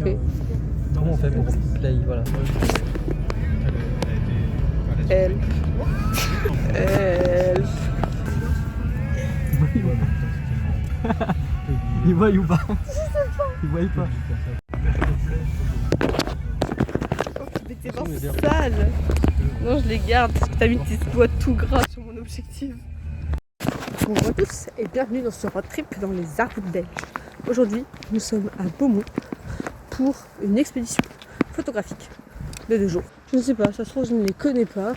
fais? Comment on fait pour play? Voilà. Elle. Elle. Il voit ou pas? Il voit pas. Mais t'es pas sale. Non, je les garde parce que t'as mis tes doigts tout gras sur mon objectif. Bonjour à tous et bienvenue dans ce road trip dans les Ardennes. Aujourd'hui, nous sommes à Beaumont pour une expédition photographique de 2 jours. Je ne sais pas, ça se trouve je ne les connais pas.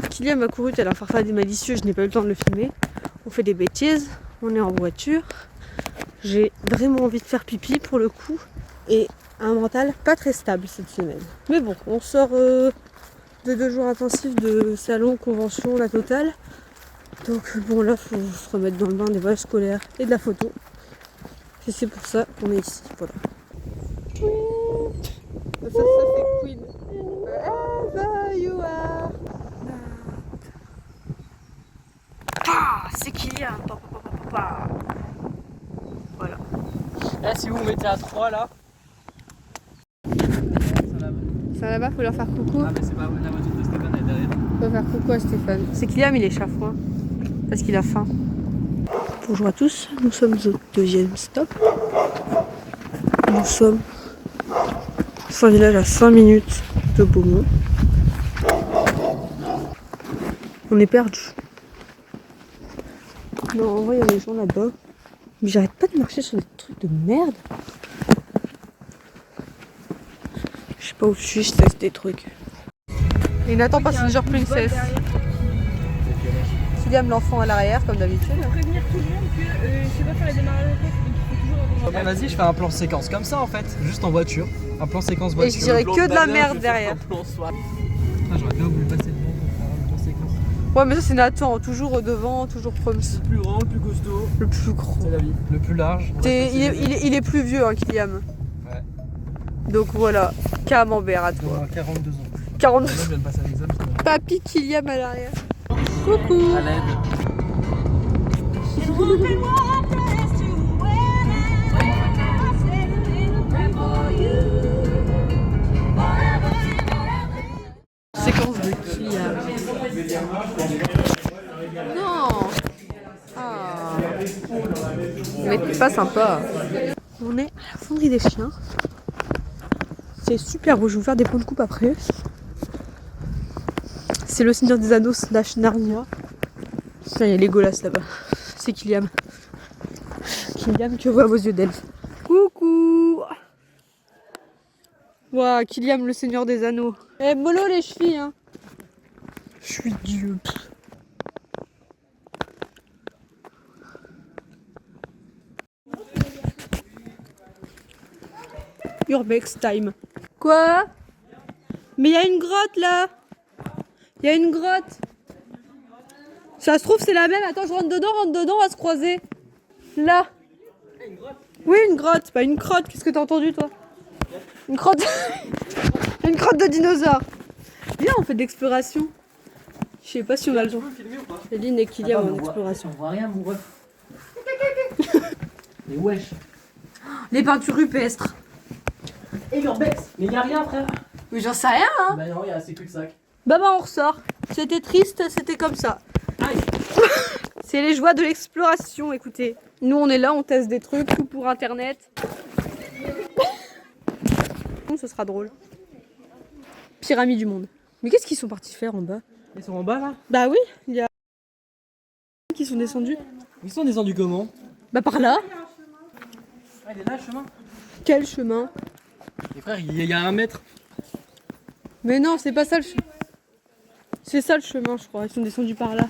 Kylian m'a couru tel un farfadet malicieux, je n'ai pas eu le temps de le filmer. On fait des bêtises, on est en voiture. J'ai vraiment envie de faire pipi pour le coup et un mental pas très stable cette semaine. Mais bon, on sort de 2 jours intensifs de salon, convention, la totale. Donc bon, là faut se remettre dans le bain des voyages scolaires et de la photo. Et c'est pour ça qu'on est ici, voilà. Ça c'est Queen. Wherever you are. Ah, c'est Kylian. Voilà. Là, si vous mettez à 3 là. Ça là-bas, faut leur faire coucou. Ah, mais c'est pas la voiture de Stéphane, elle est derrière. Faut faire coucou à Stéphane. C'est Kylian, il est chafouin. Parce qu'il a faim. Bonjour à tous, nous sommes au 2e stop. Nous sommes sur un village à 5 minutes de Beaumont. On est perdu. Non, en vrai, il y a des gens là-bas. Mais j'arrête pas de marcher sur des trucs de merde. Je sais pas où je suis, je teste des trucs. Et Nathan Passenger Princess. Kylian l'enfant à l'arrière, comme d'habitude. Pour prévenir tout le monde que je sais pas faire les démarrages donc il faut toujours avoir. Vas-y, je fais un plan séquence comme ça en fait, juste en voiture. Un plan séquence Et voiture. je dirais que de la merde derrière. Ah, j'aurais bien voulu passer devant pour faire un plan séquence. Ouais, mais ça c'est Nathan, toujours devant, toujours proms. Le plus grand, le plus costaud. Le plus gros. C'est la vie. Le plus large. Il est plus vieux, hein, Kylian. Ouais. Donc voilà, camembert à toi. 42 ans. 42. Là, je viens de passer un examen. Papy Kylian à l'arrière. Coucou. À l'aide. Séquence de Kylian. Non. Ah. Mais t'es pas sympa. On est à la fonderie des chiens. C'est super beau, je vais vous faire des points de coupe après. C'est le Seigneur des Anneaux / Narnia. Tiens, il y a Legolas là-bas. C'est Kylian. Kylian, que voient vos yeux d'elfe. Coucou. Ouah, Kylian, le Seigneur des Anneaux. Eh, mollo les chevilles, hein. Je suis Dieu. Urbex time. Quoi? Mais il y a une grotte là. Il y a une grotte. Ça se trouve c'est la même. Attends, je rentre dedans, on va se croiser. Là. Oui, une grotte, pas une crotte. Qu'est-ce que t'as entendu toi? Une crotte. Une crotte de dinosaure. Viens, on fait de l'exploration. Je sais pas si on a le temps. Eline et Kylian en exploration. On voit rien, mon ref. Mais wesh. Les peintures rupestres. Et l'urbex. Mais y'a rien, frère. Mais j'en sais rien, hein. Bah non, y'a c'est cul-de-sac. Bah on ressort. C'était triste, c'était comme ça. Aïe. C'est les joies de l'exploration, écoutez. Nous on est là, on teste des trucs, tout pour internet. Ce sera drôle. Pyramide du monde. Mais qu'est-ce qu'ils sont partis faire en bas? Ils sont en bas là? Bah oui, il y a qui sont descendus. Ils sont descendus comment? Bah par là. Ah, il est là le chemin. Quel chemin? Et frère, il y a 1 mètre. Mais non, c'est pas ça le chemin. C'est ça le chemin, je crois. Ils sont descendus par là.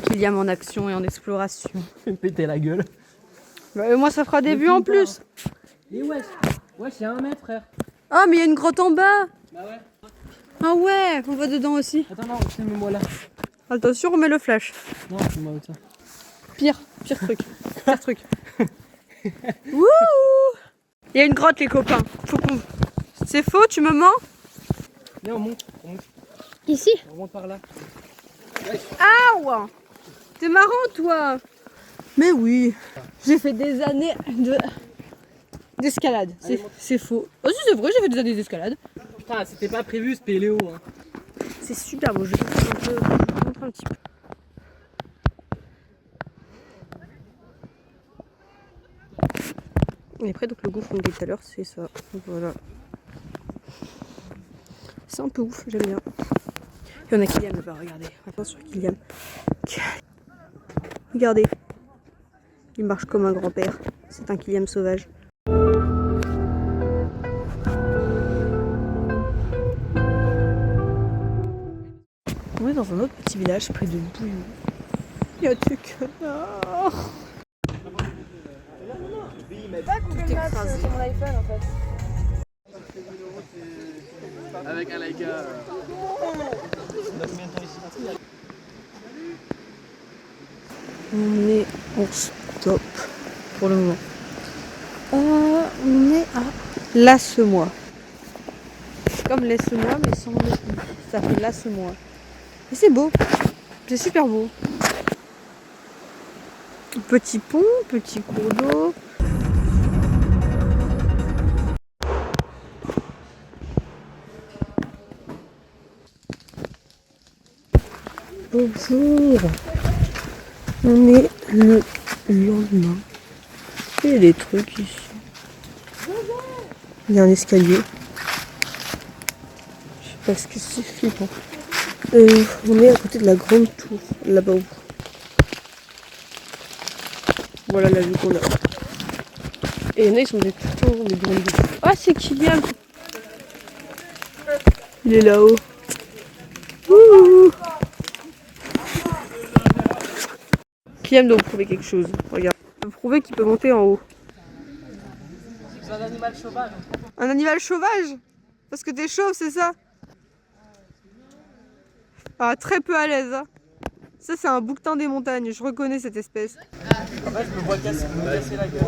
Kylian en action et en exploration. Me péter la gueule. Bah, moi ça fera des vues en plus. Et wesh. Wesh, il y a 1 mètre, frère. Ah mais il y a une grotte en bas. Bah ouais. Ah ouais, on va dedans aussi. Attends, non, mets-moi là. Attention, on met le flash. Non, mets-moi avec ça. Pire truc. Pire truc. Wouh! Il y a une grotte les copains. Faut qu'on... C'est faux, tu me mens? Viens, on monte. Ici? On monte par là. Aouh! T'es marrant toi! Mais oui, j'ai fait des années d'escalade. C'est faux. Oh si, c'est vrai, j'ai fait des années d'escalade. Putain, c'était pas prévu ce Péléo. Hein. C'est super beau, je vais te montrer un petit peu. Et après, donc le gouffre qu'on dit tout à l'heure, c'est ça. Donc, voilà. C'est un peu ouf, j'aime bien. Et on a Kylian là-bas, regardez. Attention Kylian. Regardez. Il marche comme un grand-père. C'est un Kylian sauvage. On est dans un autre petit village près de Bouillon. Il y a des canards. Pas Google Maps sur mon iPhone en fait. Avec un Leica. On est en stop pour le moment. On est à Lasse-moi. C'est comme laisse-moi mais sans le i. Ça fait Lasse-moi. Et c'est beau. C'est super beau. Petit pont, petit cours d'eau. Bonjour. On est le lendemain. Il y a des trucs ici. Il y a un escalier. Je sais pas ce que c'est flippant. On est à côté de la grande tour, là-bas haut. Voilà la vue qu'on a. Et il y en a, ils sont des tours, des grandes vues. Ah, c'est Kylian. Il est là-haut. Ouh. Kylian doit vous prouver quelque chose. Regarde. Il doit prouver qu'il peut monter en haut. C'est un animal sauvage. Un animal sauvage? Parce que t'es chauve, c'est ça? Ah, très peu à l'aise. Hein. Ça, c'est un bouquetin des montagnes. Je reconnais cette espèce. En fait, je me vois casser la gueule.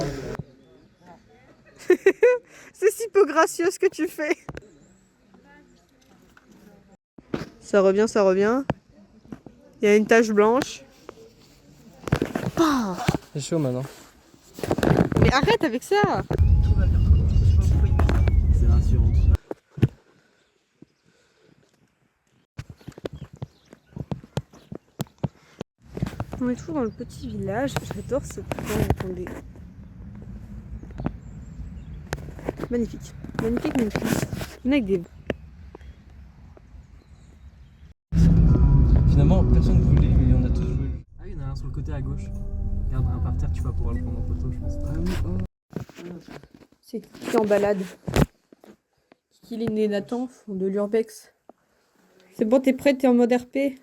C'est si peu gracieux ce que tu fais. Ça revient, ça revient. Il y a une tache blanche. Oh. C'est chaud maintenant. Mais arrête avec ça. C'est rassurant. On est toujours dans le petit village. J'adore ce plan, attendez. Magnifique. Magnifique, magnifique. On est avec des... Finalement, personne ne voulait, mais on a tous joué. Ah oui, il y en a un sur le côté à gauche. Regarde un par terre, tu vas pouvoir le prendre en photo, je pense. Ah oui, C'est qui en balade. Kikilin et Nathan font de l'urbex. C'est bon, t'es prêt, t'es en mode RP.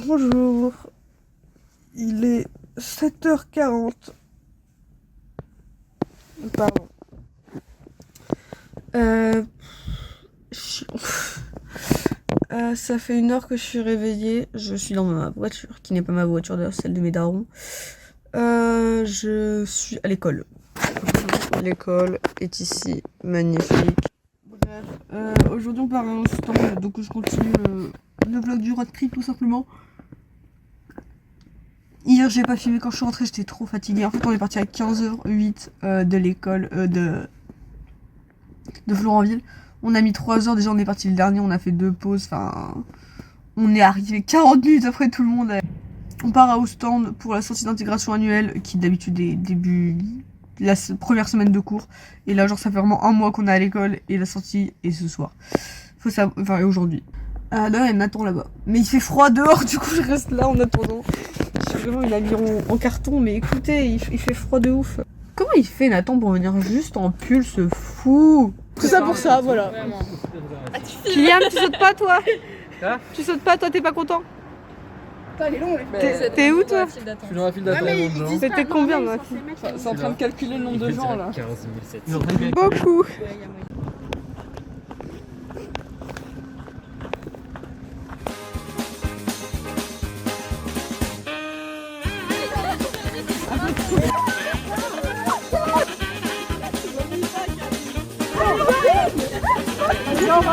Bonjour. Il est 7h40. Pardon. Ça fait 1 heure que je suis réveillée. Je suis dans ma voiture, qui n'est pas ma voiture d'ailleurs, celle de mes darons. Je suis à l'école. L'école est ici, magnifique. Bref, aujourd'hui on part à un stand, donc je continue le vlog du road trip tout simplement. Hier j'ai pas filmé quand je suis rentrée, j'étais trop fatiguée. En fait on est parti à 15h08 de l'école de Florentville. On a mis 3 heures, déjà on est parti le dernier, on a fait 2 pauses, enfin... On est arrivé 40 minutes après tout le monde. On part à Ostende pour la sortie d'intégration annuelle qui d'habitude est début... la première semaine de cours. Et là genre ça fait vraiment 1 mois qu'on est à l'école et la sortie est ce soir. Faut savoir... Enfin aujourd'hui. Là il y a Nathan là-bas. Mais il fait froid dehors, du coup je reste là en attendant. Je suis vraiment une amie en carton, mais écoutez, il fait froid de ouf. Comment il fait Nathan pour venir juste en pull, ce fou? Tout ça pour ça, voilà. Kylian, tu sautes pas toi? Tu sautes pas toi, t'es pas content? Elle est longue. T'es où toi? Je suis dans la file d'attente. C'était combien dans la file? C'est en train de calculer le nombre de gens là. 15 700. Beaucoup. Stop